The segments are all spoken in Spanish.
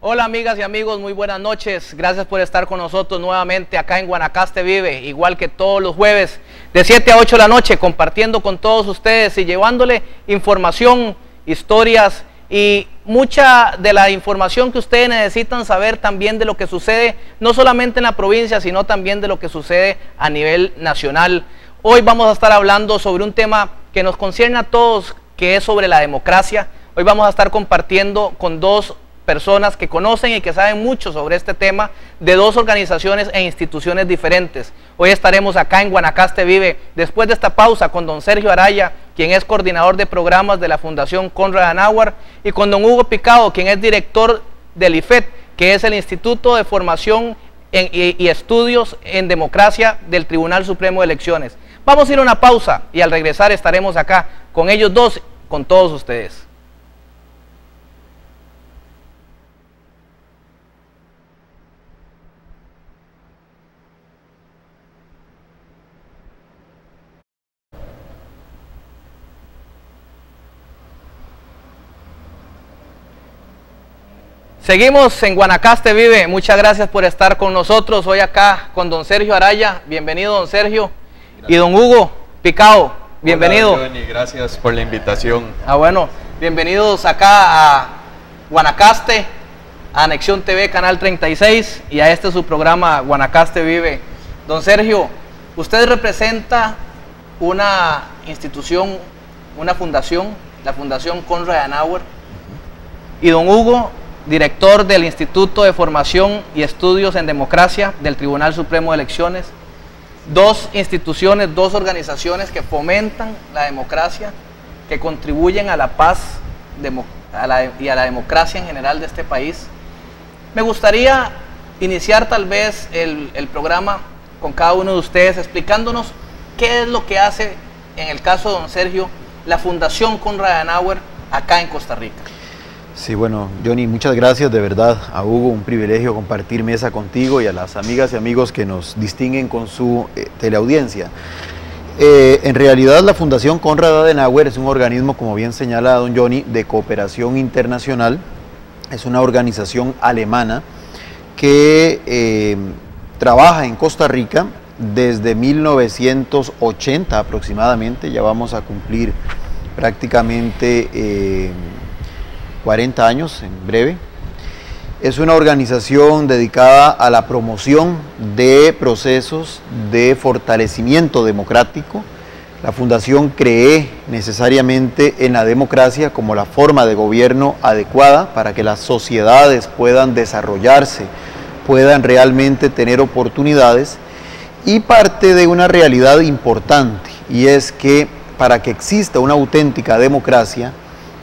Hola amigas y amigos, muy buenas noches. Gracias por estar con nosotros nuevamente acá en Guanacaste Vive, igual que todos los jueves de 7 a 8 de la noche, compartiendo con todos ustedes y llevándole información, historias y mucha de la información que ustedes necesitan saber también de lo que sucede, no solamente en la provincia, sino también de lo que sucede a nivel nacional. Hoy vamos a estar hablando sobre un tema que nos concierne a todos, que es sobre la democracia. Hoy vamos a estar compartiendo con dos personas que conocen y que saben mucho sobre este tema, de dos organizaciones e instituciones diferentes. Hoy estaremos acá en Guanacaste Vive, después de esta pausa, con don Sergio Araya, quien es coordinador de programas de la Fundación Konrad Adenauer, y con don Hugo Picado, quien es director del IFED, que es el Instituto de Formación y Estudios en Democracia del Tribunal Supremo de Elecciones. Vamos a ir a una pausa y al regresar estaremos acá con ellos dos, con todos ustedes. Seguimos en Guanacaste Vive, muchas gracias por estar con nosotros hoy acá con don Sergio Araya, bienvenido don Sergio, gracias. Y don Hugo Picado, bienvenido. Hola, Johnny, gracias por la invitación. Bueno, bienvenidos acá a Guanacaste, a Anexión TV, Canal 36, y a este su programa Guanacaste Vive. Don Sergio, usted representa una institución, una fundación, la Fundación Konrad Adenauer, y don Hugo, director del Instituto de Formación y Estudios en Democracia del Tribunal Supremo de Elecciones. Dos instituciones, dos organizaciones que fomentan la democracia, que contribuyen a la paz y a la democracia en general de este país. Me gustaría iniciar tal vez el programa con cada uno de ustedes explicándonos qué es lo que hace, en el caso de don Sergio, la Fundación Konrad Adenauer acá en Costa Rica. Sí, bueno, Johnny, muchas gracias, de verdad, a Hugo, un privilegio compartir mesa contigo y a las amigas y amigos que nos distinguen con su teleaudiencia. En realidad la Fundación Konrad Adenauer es un organismo, como bien señala don Johnny, de cooperación internacional. Es una organización alemana que trabaja en Costa Rica desde 1980 aproximadamente, ya vamos a cumplir prácticamente 40 años en breve. Es una organización dedicada a la promoción de procesos de fortalecimiento democrático. La fundación cree necesariamente en la democracia como la forma de gobierno adecuada para que las sociedades puedan desarrollarse, puedan realmente tener oportunidades, y parte de una realidad importante, y es que para que exista una auténtica democracia,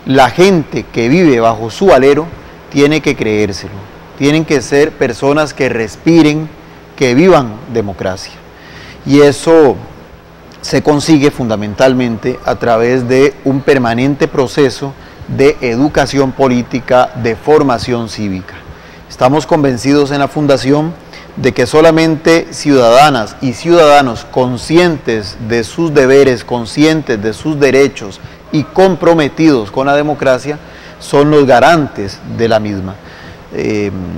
la gente que vive bajo su alero tiene que creérselo, tienen que ser personas que respiren, que vivan democracia, y eso se consigue fundamentalmente a través de un permanente proceso de educación política, de formación cívica. Estamos convencidos en la Fundación de que solamente ciudadanas y ciudadanos conscientes de sus deberes, conscientes de sus derechos y comprometidos con la democracia son los garantes de la misma.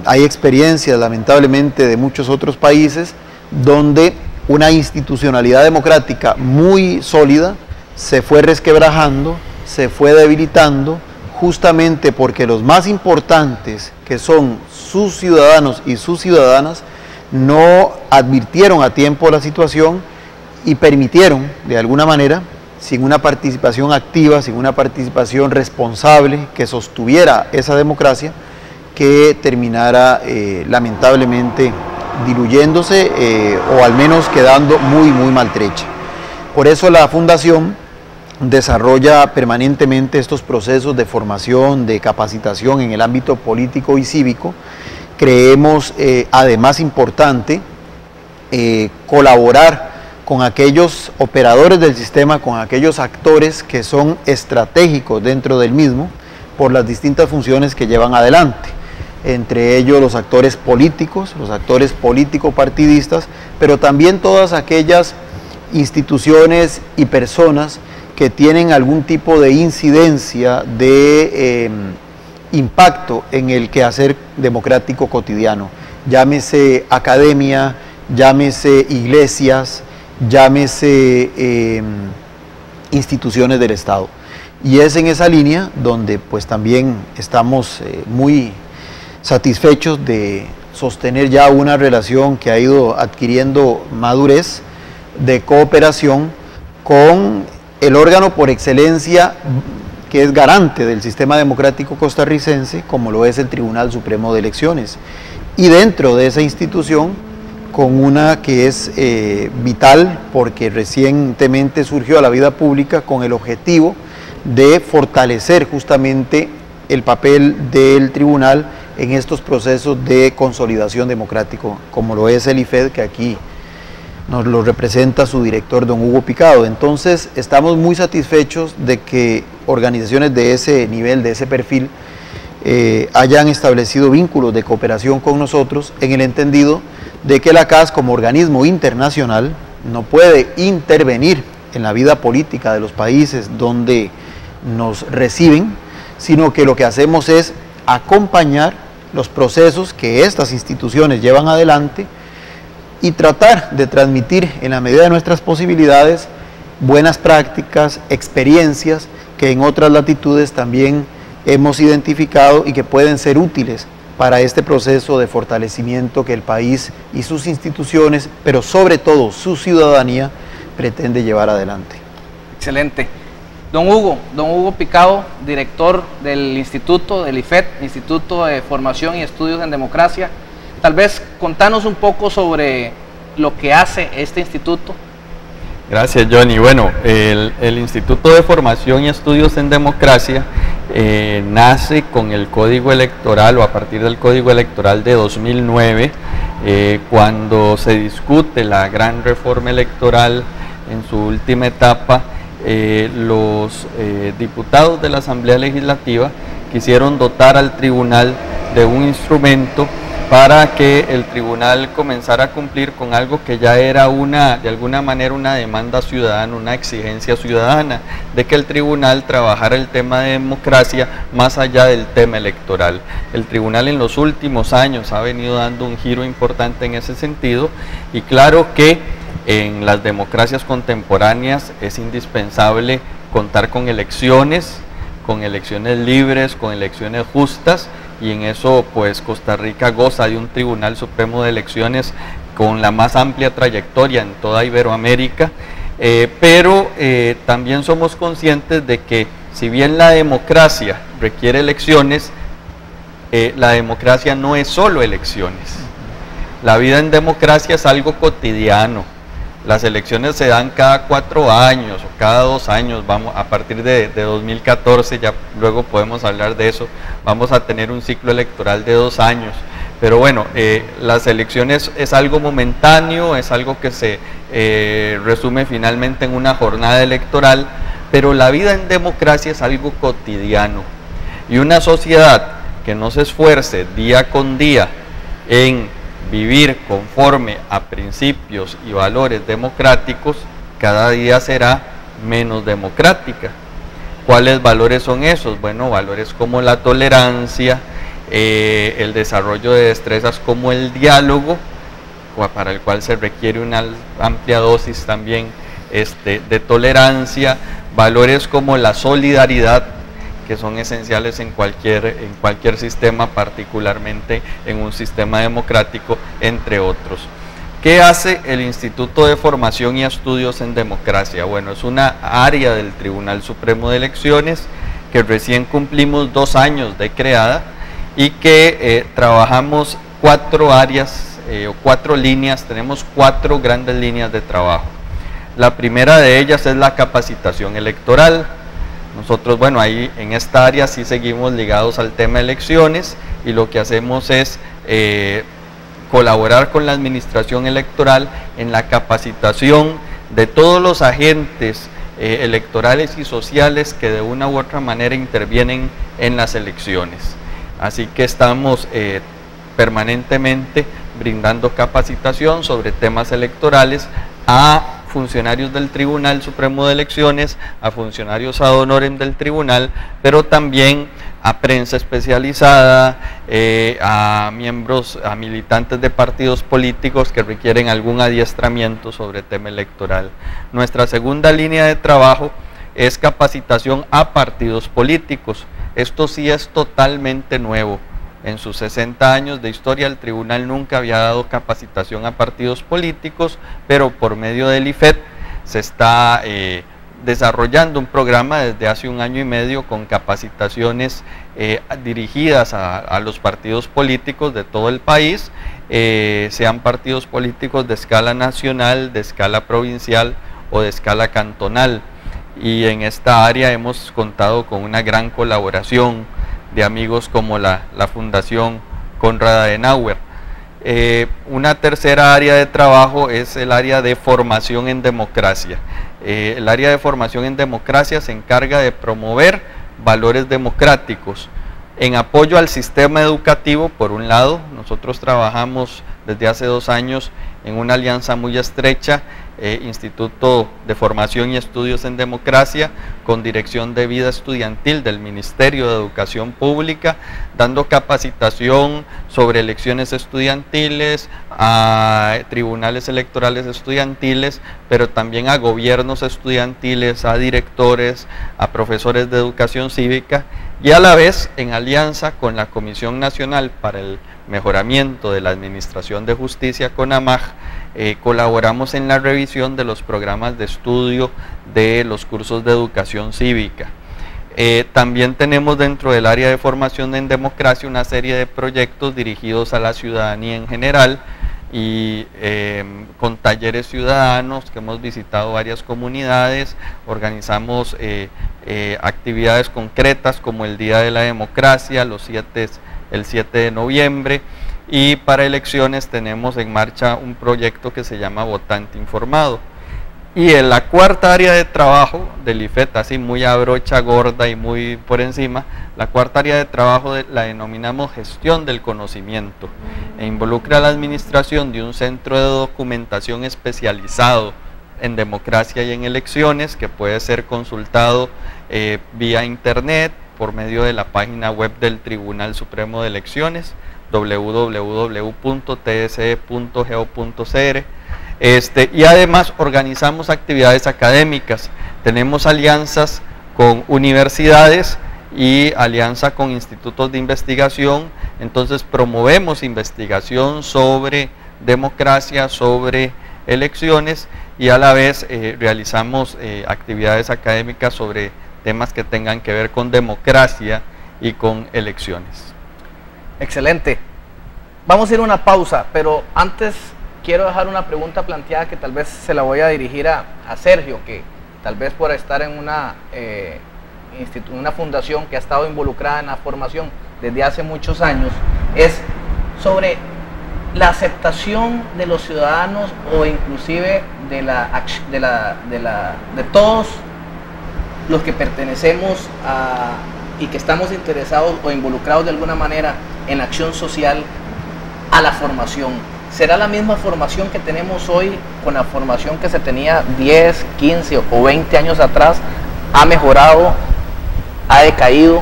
Hay experiencias lamentablemente de muchos otros países donde una institucionalidad democrática muy sólida se fue resquebrajando, se fue debilitando, justamente porque los más importantes, que son sus ciudadanos y sus ciudadanas, no advirtieron a tiempo la situación y permitieron, de alguna manera, sin una participación activa, sin una participación responsable que sostuviera esa democracia, que terminara lamentablemente diluyéndose o al menos quedando muy maltrecha. Por eso la Fundación desarrolla permanentemente estos procesos de formación, de capacitación en el ámbito político y cívico. Creemos además importante colaborar con aquellos operadores del sistema, con aquellos actores que son estratégicos dentro del mismo por las distintas funciones que llevan adelante, entre ellos los actores políticos, los actores político-partidistas, pero también todas aquellas instituciones y personas que tienen algún tipo de incidencia, de impacto en el quehacer democrático cotidiano, llámese academia, llámese iglesias, llámese instituciones del Estado. Y es en esa línea donde pues también estamos muy satisfechos de sostener ya una relación que ha ido adquiriendo madurez de cooperación con el órgano por excelencia que es garante del sistema democrático costarricense, como lo es el Tribunal Supremo de Elecciones. Y dentro de esa institución, con una que es vital porque recientemente surgió a la vida pública con el objetivo de fortalecer justamente el papel del tribunal en estos procesos de consolidación democrático, como lo es el IFED, que aquí nos lo representa su director, don Hugo Picado. Entonces, estamos muy satisfechos de que organizaciones de ese nivel, de ese perfil, hayan establecido vínculos de cooperación con nosotros, en el entendido de que la CAS, como organismo internacional, no puede intervenir en la vida política de los países donde nos reciben, sino que lo que hacemos es acompañar los procesos que estas instituciones llevan adelante y tratar de transmitir en la medida de nuestras posibilidades buenas prácticas, experiencias que en otras latitudes también hemos identificado y que pueden ser útiles para este proceso de fortalecimiento que el país y sus instituciones, pero sobre todo su ciudadanía, pretende llevar adelante. Excelente. Don Hugo Picado, director del Instituto, del IFED, Instituto de Formación y Estudios en Democracia. Tal vez contanos un poco sobre lo que hace este instituto. Gracias, Johnny. Bueno, el Instituto de Formación y Estudios en Democracia nace con el Código Electoral o a partir del Código Electoral de 2009, cuando se discute la gran reforma electoral en su última etapa. Los diputados de la Asamblea Legislativa quisieron dotar al tribunal de un instrumento para que el tribunal comenzara a cumplir con algo que ya era de alguna manera una demanda ciudadana, una exigencia ciudadana, de que el tribunal trabajara el tema de democracia más allá del tema electoral. El tribunal en los últimos años ha venido dando un giro importante en ese sentido, y claro que en las democracias contemporáneas es indispensable contar con elecciones libres, con elecciones justas, y en eso pues Costa Rica goza de un Tribunal Supremo de Elecciones con la más amplia trayectoria en toda Iberoamérica, pero también somos conscientes de que si bien la democracia requiere elecciones, la democracia no es solo elecciones. La vida en democracia es algo cotidiano. Las elecciones se dan cada 4 años o cada 2 años, a partir de 2014, ya luego podemos hablar de eso, vamos a tener un ciclo electoral de 2 años. Pero bueno, las elecciones es algo momentáneo, es algo que se resume finalmente en una jornada electoral, pero la vida en democracia es algo cotidiano. Y una sociedad que no se esfuerce día con día en vivir conforme a principios y valores democráticos, cada día será menos democrática. ¿Cuáles valores son esos? Bueno, valores como la tolerancia, el desarrollo de destrezas como el diálogo, para el cual se requiere una amplia dosis también de tolerancia, valores como la solidaridad, que son esenciales en cualquier sistema, particularmente en un sistema democrático, entre otros. ¿Qué hace el Instituto de Formación y Estudios en Democracia? Bueno, es una área del Tribunal Supremo de Elecciones que recién cumplimos 2 años de creada y que trabajamos 4 áreas o 4 líneas, tenemos 4 grandes líneas de trabajo. La primera de ellas es la capacitación electoral. Nosotros, bueno, ahí en esta área sí seguimos ligados al tema de elecciones, y lo que hacemos es colaborar con la administración electoral en la capacitación de todos los agentes electorales y sociales que de una u otra manera intervienen en las elecciones. Así que estamos permanentemente brindando capacitación sobre temas electorales a funcionarios del Tribunal Supremo de Elecciones, a funcionarios ad honorem del tribunal, pero también a prensa especializada, a miembros, a militantes de partidos políticos que requieren algún adiestramiento sobre tema electoral. Nuestra segunda línea de trabajo es capacitación a partidos políticos. Esto sí es totalmente nuevo. En sus 60 años de historia el tribunal nunca había dado capacitación a partidos políticos, pero por medio del IFET se está desarrollando un programa desde hace 1 año y medio con capacitaciones dirigidas a los partidos políticos de todo el país, sean partidos políticos de escala nacional, de escala provincial o de escala cantonal. Y en esta área hemos contado con una gran colaboración de amigos como la Fundación Konrad Adenauer. Una tercera área de trabajo es el área de formación en democracia. El área de formación en democracia se encarga de promover valores democráticos en apoyo al sistema educativo. Por un lado, nosotros trabajamos desde hace 2 años en una alianza muy estrecha, Instituto de Formación y Estudios en Democracia, con Dirección de Vida Estudiantil del Ministerio de Educación Pública, dando capacitación sobre elecciones estudiantiles, a tribunales electorales estudiantiles, pero también a gobiernos estudiantiles, a directores, a profesores de educación cívica, y a la vez en alianza con la Comisión Nacional para el Mejoramiento de la Administración de Justicia, CONAMAJ, colaboramos en la revisión de los programas de estudio de los cursos de educación cívica. También tenemos dentro del área de formación en democracia una serie de proyectos dirigidos a la ciudadanía en general y con talleres ciudadanos que hemos visitado varias comunidades, organizamos actividades concretas como el Día de la Democracia, el 7 de noviembre, y para elecciones tenemos en marcha un proyecto que se llama Votante Informado. Y en la cuarta área de trabajo del IFET, así muy a brocha gorda y muy por encima, la cuarta área de trabajo la denominamos gestión del conocimiento, e involucra a la administración de un centro de documentación especializado en democracia y en elecciones, que puede ser consultado vía internet por medio de la página web del Tribunal Supremo de Elecciones, www.tse.go.cr. Y además organizamos actividades académicas, tenemos alianzas con universidades y alianza con institutos de investigación, entonces promovemos investigación sobre democracia, sobre elecciones, y a la vez realizamos actividades académicas sobre temas que tengan que ver con democracia y con elecciones. Excelente. Vamos a ir a una pausa, pero antes quiero dejar una pregunta planteada que tal vez se la voy a dirigir a Sergio, que tal vez por estar en una fundación que ha estado involucrada en la formación desde hace muchos años, es sobre la aceptación de los ciudadanos o inclusive de todos los que pertenecemos y que estamos interesados o involucrados de alguna manera en la acción social a la formación. ¿Será la misma formación que tenemos hoy con la formación que se tenía 10, 15 o 20 años atrás? ¿Ha mejorado? ¿Ha decaído?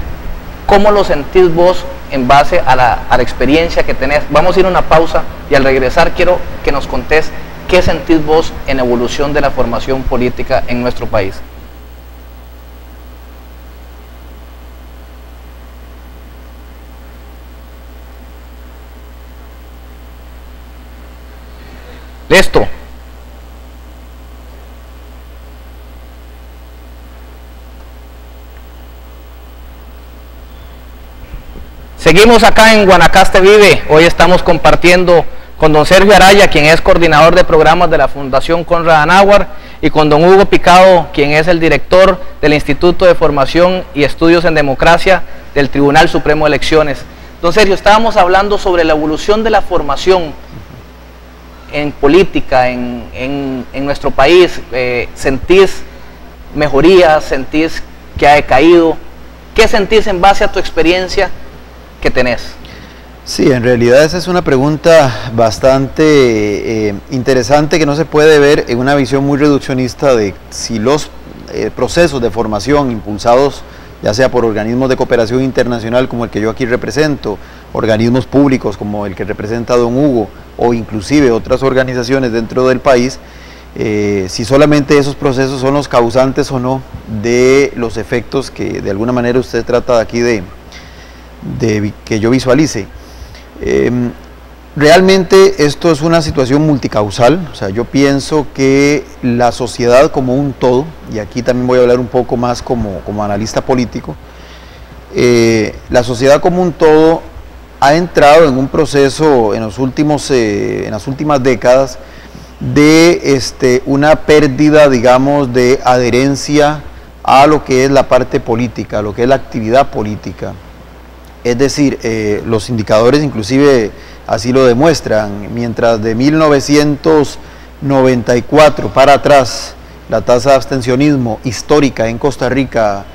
¿Cómo lo sentís vos en base a la experiencia que tenés? Vamos a ir a una pausa y al regresar quiero que nos contés qué sentís vos en la evolución de la formación política en nuestro país. Listo. Seguimos acá en Guanacaste Vive. Hoy estamos compartiendo con don Sergio Araya, quien es coordinador de programas de la Fundación Konrad Adenauer, y con don Hugo Picado, quien es el director del Instituto de Formación y Estudios en Democracia del Tribunal Supremo de Elecciones. Don Sergio, estábamos hablando sobre la evolución de la formación en política, en nuestro país. ¿Sentís mejorías? ¿Sentís que ha decaído? ¿Qué sentís en base a tu experiencia que tenés? Sí, en realidad esa es una pregunta bastante interesante que no se puede ver en una visión muy reduccionista de si los procesos de formación impulsados ya sea por organismos de cooperación internacional como el que yo aquí represento, organismos públicos como el que representa don Hugo, o inclusive otras organizaciones dentro del país, si solamente esos procesos son los causantes o no de los efectos que de alguna manera usted trata de aquí de que yo visualice. Realmente esto es una situación multicausal, o sea, yo pienso que la sociedad como un todo, y aquí también voy a hablar un poco más como analista político, la sociedad como un todo ha entrado en un proceso en las últimas décadas de una pérdida, digamos, de adherencia a lo que es la parte política, a lo que es la actividad política. Es decir, los indicadores inclusive así lo demuestran. Mientras de 1994 para atrás la tasa de abstencionismo histórica en Costa Rica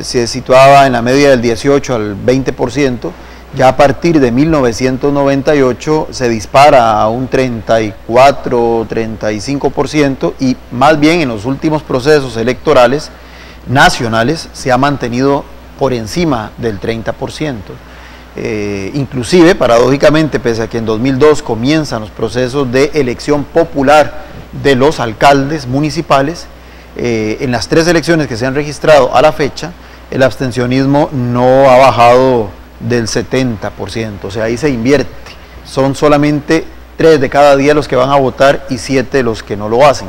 se situaba en la media del 18 al 20%, ya a partir de 1998 se dispara a un 34, 35%, y más bien en los últimos procesos electorales nacionales se ha mantenido por encima del 30%. Inclusive, paradójicamente, pese a que en 2002 comienzan los procesos de elección popular de los alcaldes municipales, en las 3 elecciones que se han registrado a la fecha, el abstencionismo no ha bajado del 70%, o sea, ahí se invierte. Son solamente 3 de cada 10 los que van a votar y 7 los que no lo hacen.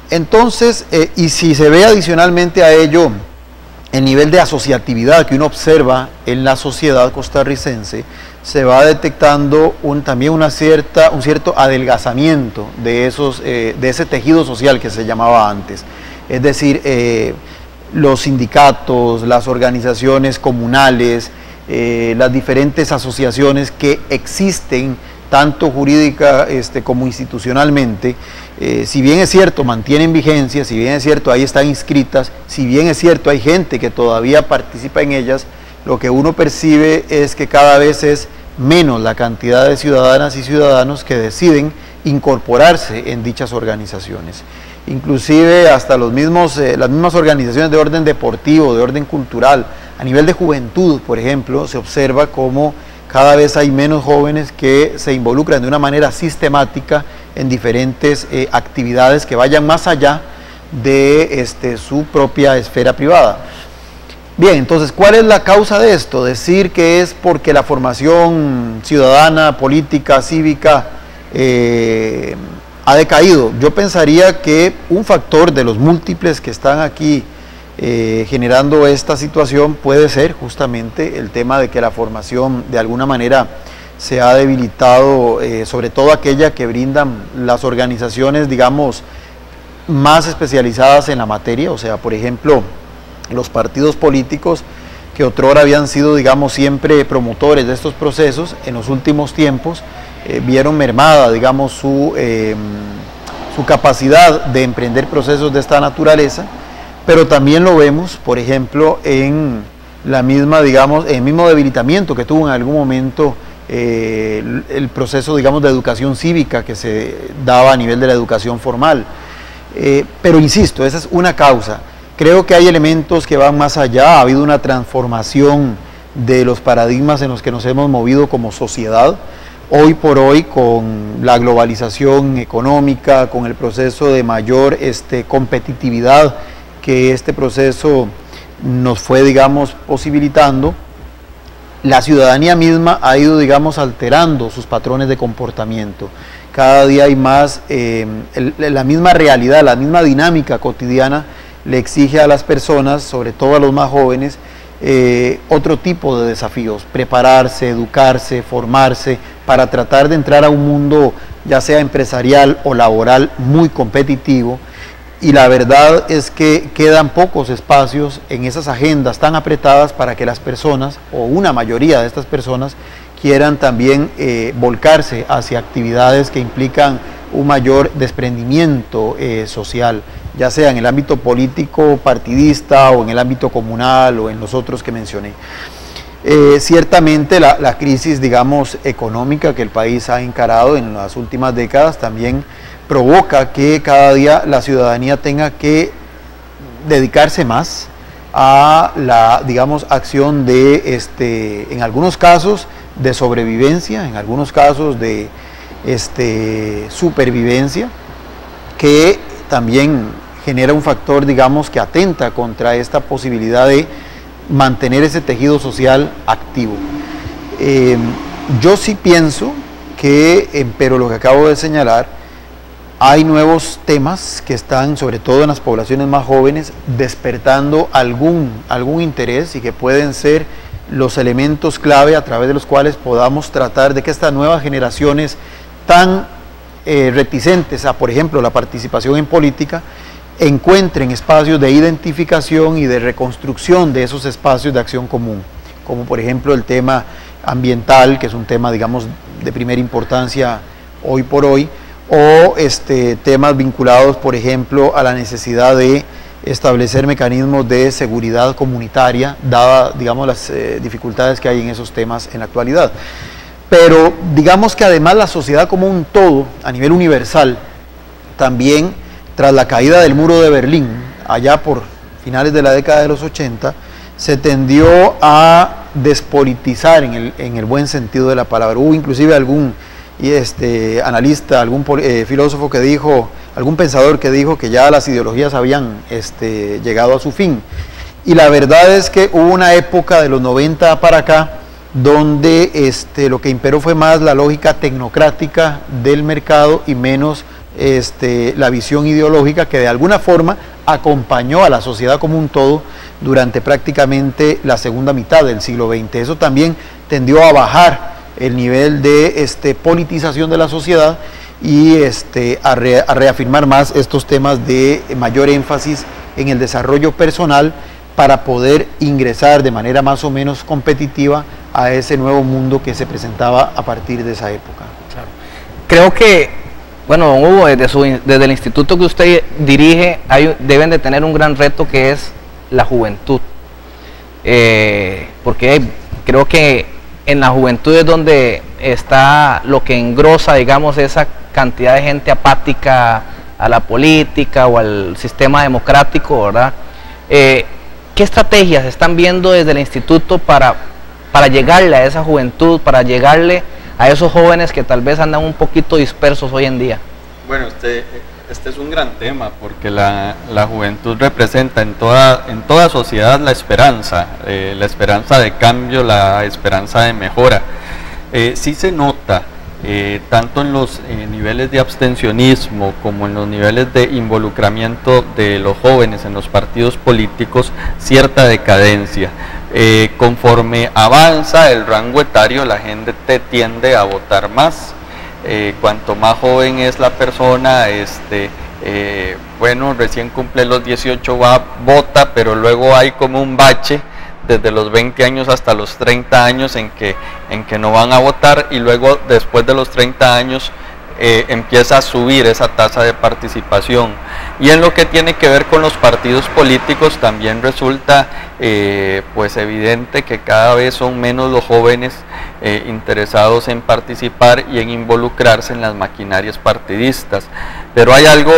Entonces, y si se ve adicionalmente a ello el nivel de asociatividad que uno observa en la sociedad costarricense, se va detectando también un cierto adelgazamiento de ese tejido social que se llamaba antes. Es decir, los sindicatos, las organizaciones comunales, las diferentes asociaciones que existen, tanto jurídica como institucionalmente, si bien es cierto, mantienen vigencia, si bien es cierto, ahí están inscritas, si bien es cierto, hay gente que todavía participa en ellas, lo que uno percibe es que cada vez es menos la cantidad de ciudadanas y ciudadanos que deciden incorporarse en dichas organizaciones. Inclusive hasta las mismas organizaciones de orden deportivo, de orden cultural, a nivel de juventud, por ejemplo, se observa como cada vez hay menos jóvenes que se involucran de una manera sistemática en diferentes actividades que vayan más allá de su propia esfera privada. Bien, entonces, ¿cuál es la causa de esto? Decir que es porque la formación ciudadana, política, cívica ha decaído. Yo pensaría que un factor de los múltiples que están aquí generando esta situación puede ser justamente el tema de que la formación de alguna manera se ha debilitado, sobre todo aquella que brindan las organizaciones, digamos, más especializadas en la materia, o sea, por ejemplo, los partidos políticos que otrora habían sido, digamos, siempre promotores de estos procesos, en los últimos tiempos vieron mermada, digamos, su capacidad de emprender procesos de esta naturaleza, pero también lo vemos, por ejemplo, en la misma, digamos, en el mismo debilitamiento que tuvo en algún momento el proceso, digamos, de educación cívica que se daba a nivel de la educación formal. Pero insisto, esa es una causa. Creo que hay elementos que van más allá. Ha habido una transformación de los paradigmas en los que nos hemos movido como sociedad. Hoy por hoy, con la globalización económica, con el proceso de mayor competitividad que este proceso nos fue, digamos, posibilitando, la ciudadanía misma ha ido, digamos, alterando sus patrones de comportamiento. Cada día hay más, la misma realidad, la misma dinámica cotidiana le exige a las personas, sobre todo a los más jóvenes, otro tipo de desafíos: prepararse, educarse, formarse, para tratar de entrar a un mundo, ya sea empresarial o laboral, muy competitivo. Y la verdad es que quedan pocos espacios en esas agendas tan apretadas para que las personas, o una mayoría de estas personas, quieran también volcarse hacia actividades que implican un mayor desprendimiento social, ya sea en el ámbito político partidista o en el ámbito comunal o en los otros que mencioné. Ciertamente la crisis, digamos, económica que el país ha encarado en las últimas décadas también provoca que cada día la ciudadanía tenga que dedicarse más a la, digamos, acción de, en algunos casos, de sobrevivencia, en algunos casos de supervivencia, que también genera un factor, digamos, que atenta contra esta posibilidad de mantener ese tejido social activo. Yo sí pienso que, pero lo que acabo de señalar, hay nuevos temas que están, sobre todo en las poblaciones más jóvenes, despertando algún interés y que pueden ser los elementos clave a través de los cuales podamos tratar de que estas nuevas generaciones tan reticentes a, por ejemplo, la participación en política, encuentren espacios de identificación y de reconstrucción de esos espacios de acción común, como por ejemplo el tema ambiental, que es un tema, digamos, de primera importancia hoy por hoy, o temas vinculados, por ejemplo, a la necesidad de establecer mecanismos de seguridad comunitaria, dada, digamos, las dificultades que hay en esos temas en la actualidad. Pero digamos que además la sociedad como un todo, a nivel universal, también tras la caída del muro de Berlín, allá por finales de la década de los 80, se tendió a despolitizar en el buen sentido de la palabra. Hubo inclusive algún analista, algún filósofo que dijo, algún pensador que dijo que ya las ideologías habían llegado a su fin. Y la verdad es que hubo una época de los 90 para acá donde lo que imperó fue más la lógica tecnocrática del mercado y menos la visión ideológica que de alguna forma acompañó a la sociedad como un todo durante prácticamente la segunda mitad del siglo XX. Eso también tendió a bajar el nivel de politización de la sociedad y a reafirmar más estos temas de mayor énfasis en el desarrollo personal para poder ingresar de manera más o menos competitiva a ese nuevo mundo que se presentaba a partir de esa época. Claro. Creo que, bueno, don Hugo, desde el instituto que usted dirige, deben de tener un gran reto que es la juventud, porque creo que en la juventud es donde está lo que engrosa, digamos, esa cantidad de gente apática a la política o al sistema democrático, ¿verdad? ¿Qué estrategias están viendo desde el instituto para llegarle a esa juventud, para llegarle a esos jóvenes que tal vez andan un poquito dispersos hoy en día? Bueno, este es un gran tema porque la juventud representa en toda sociedad la esperanza de cambio, la esperanza de mejora. Sí se nota, tanto en los niveles de abstencionismo como en los niveles de involucramiento de los jóvenes en los partidos políticos, cierta decadencia. Conforme avanza el rango etario, la gente tiende a votar más. Cuanto más joven es la persona, bueno, recién cumple los 18, vota, pero luego hay como un bache desde los 20 años hasta los 30 años en que no van a votar, y luego después de los 30 años empieza a subir esa tasa de participación. Y en lo que tiene que ver con los partidos políticos también resulta pues evidente que cada vez son menos los jóvenes interesados en participar y en involucrarse en las maquinarias partidistas. Pero hay algo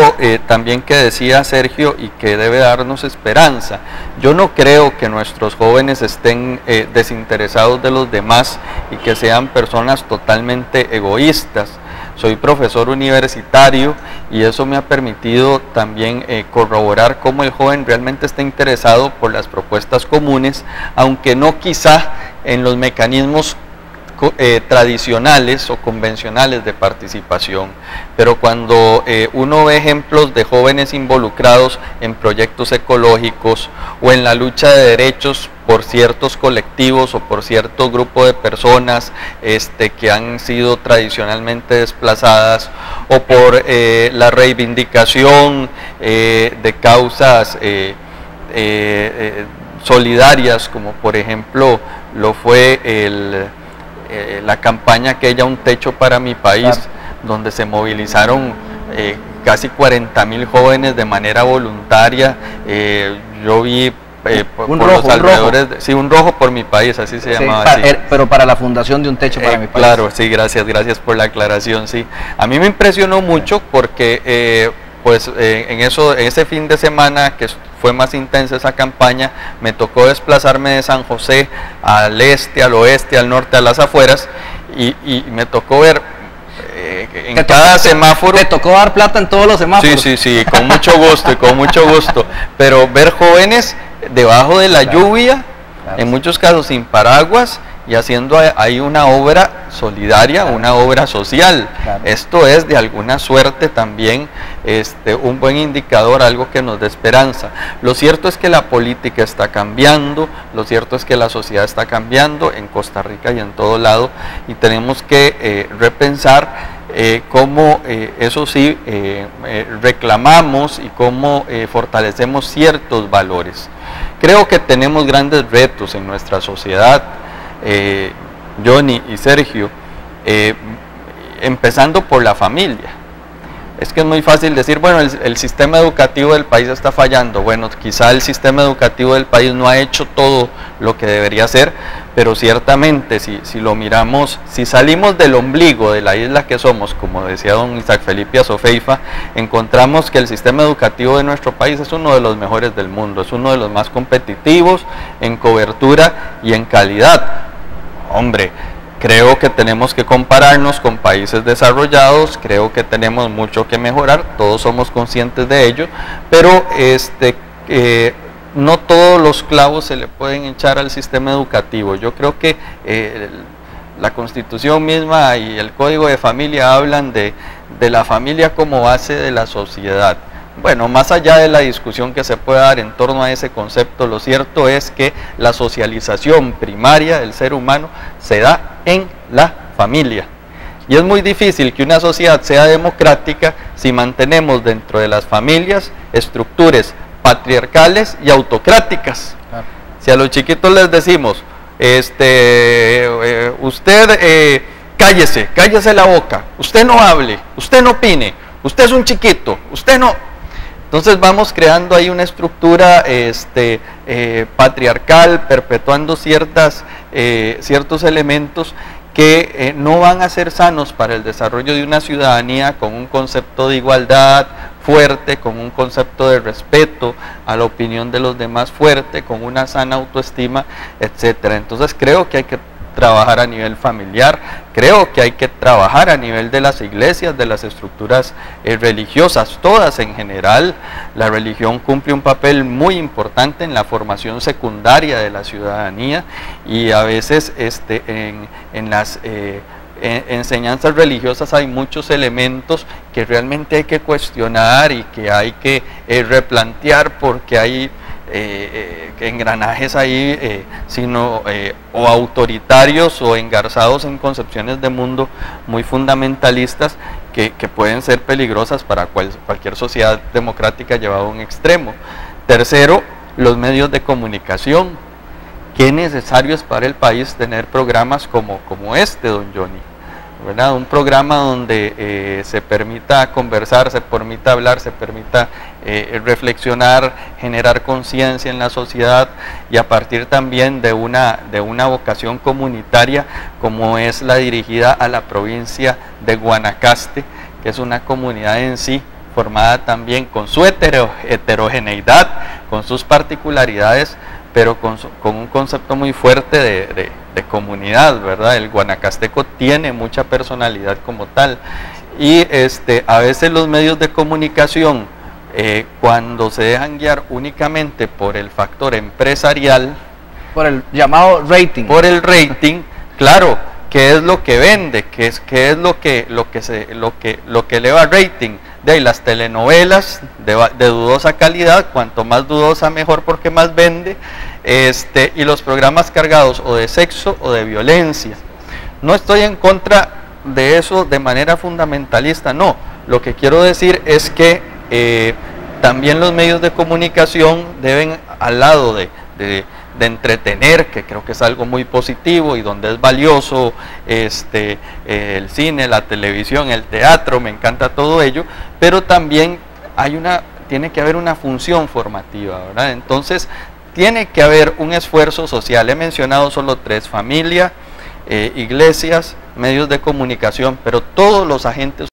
también que decía Sergio y que debe darnos esperanza. Yo no creo que nuestros jóvenes estén desinteresados de los demás y que sean personas totalmente egoístas. Soy profesor universitario y eso me ha permitido también corroborar cómo el joven realmente está interesado por las propuestas comunes, aunque no quizá en los mecanismos tradicionales o convencionales de participación. Pero cuando uno ve ejemplos de jóvenes involucrados en proyectos ecológicos o en la lucha de derechos por ciertos colectivos o por cierto grupo de personas que han sido tradicionalmente desplazadas, o por la reivindicación de causas solidarias, como por ejemplo lo fue la campaña aquella Un Techo para mi País, claro, donde se movilizaron casi 40.000 jóvenes de manera voluntaria. Yo vi Un por rojo, los alrededores, sí, un rojo por mi país, así se llamaba. Así. Pero para la fundación de un techo para mi país. Claro, sí, gracias por la aclaración, sí. A mí me impresionó mucho porque en ese fin de semana que fue más intensa esa campaña, me tocó desplazarme de San José al este, al oeste, al norte, a las afueras, y me tocó ver en cada semáforo. Te tocó dar plata en todos los semáforos. Sí, con mucho gusto, pero ver jóvenes debajo de la lluvia, en muchos casos sin paraguas, y haciendo ahí una obra solidaria, una obra social. Esto es de alguna suerte también un buen indicador, algo que nos dé esperanza. Lo cierto es que la política está cambiando, lo cierto es que la sociedad está cambiando en Costa Rica y en todo lado, y tenemos que repensar cómo eso sí reclamamos y cómo fortalecemos ciertos valores. Creo que tenemos grandes retos en nuestra sociedad, Johnny y Sergio, empezando por la familia. Es que es muy fácil decir, bueno, el sistema educativo del país está fallando. Bueno, quizá el sistema educativo del país no ha hecho todo lo que debería hacer, pero ciertamente si lo miramos, si salimos del ombligo de la isla que somos, como decía don Isaac Felipe Azofeifa, encontramos que el sistema educativo de nuestro país es uno de los mejores del mundo, es uno de los más competitivos en cobertura y en calidad. Hombre, creo que tenemos que compararnos con países desarrollados, creo que tenemos mucho que mejorar, todos somos conscientes de ello, pero no todos los clavos se le pueden echar al sistema educativo. Yo creo que la Constitución misma y el Código de Familia hablan de la familia como base de la sociedad. Bueno, más allá de la discusión que se pueda dar en torno a ese concepto, lo cierto es que la socialización primaria del ser humano se da en la familia. Y es muy difícil que una sociedad sea democrática si mantenemos dentro de las familias estructuras patriarcales y autocráticas. Claro. Si a los chiquitos les decimos, usted cállese la boca, usted no hable, usted no opine, usted es un chiquito, usted no... Entonces vamos creando ahí una estructura patriarcal, perpetuando ciertos elementos que no van a ser sanos para el desarrollo de una ciudadanía con un concepto de igualdad fuerte, con un concepto de respeto a la opinión de los demás fuerte, con una sana autoestima, etcétera. Entonces creo que hay que trabajar a nivel familiar, creo que hay que trabajar a nivel de las iglesias, de las estructuras religiosas, todas en general. La religión cumple un papel muy importante en la formación secundaria de la ciudadanía, y a veces en las enseñanzas religiosas hay muchos elementos que realmente hay que cuestionar y que hay que replantear, porque hay engranajes ahí o autoritarios o engarzados en concepciones de mundo muy fundamentalistas que pueden ser peligrosas para cualquier sociedad democrática llevado a un extremo. Tercero, los medios de comunicación. Qué necesario es para el país tener programas como este, don Johnny, ¿verdad? Un programa donde se permita conversar, se permita hablar, se permita reflexionar, generar conciencia en la sociedad, y a partir también de una vocación comunitaria como es la dirigida a la provincia de Guanacaste, que es una comunidad en sí formada también con su heterogeneidad, con sus particularidades, pero con un concepto muy fuerte de comunidad, ¿verdad? El guanacasteco tiene mucha personalidad como tal, y a veces los medios de comunicación, cuando se dejan guiar únicamente por el factor empresarial, por el llamado rating, claro, ¿qué es lo que vende? ¿Qué es lo que eleva rating? De ahí las telenovelas de dudosa calidad, cuanto más dudosa mejor porque más vende, y los programas cargados o de sexo o de violencia. No estoy en contra de eso de manera fundamentalista, no. Lo que quiero decir es que también los medios de comunicación deben, al lado de entretener, que creo que es algo muy positivo y donde es valioso el cine, la televisión, el teatro, me encanta todo ello, pero también tiene que haber una función formativa, ¿verdad? Entonces tiene que haber un esfuerzo social. He mencionado solo 3: familia, iglesias, medios de comunicación, pero todos los agentes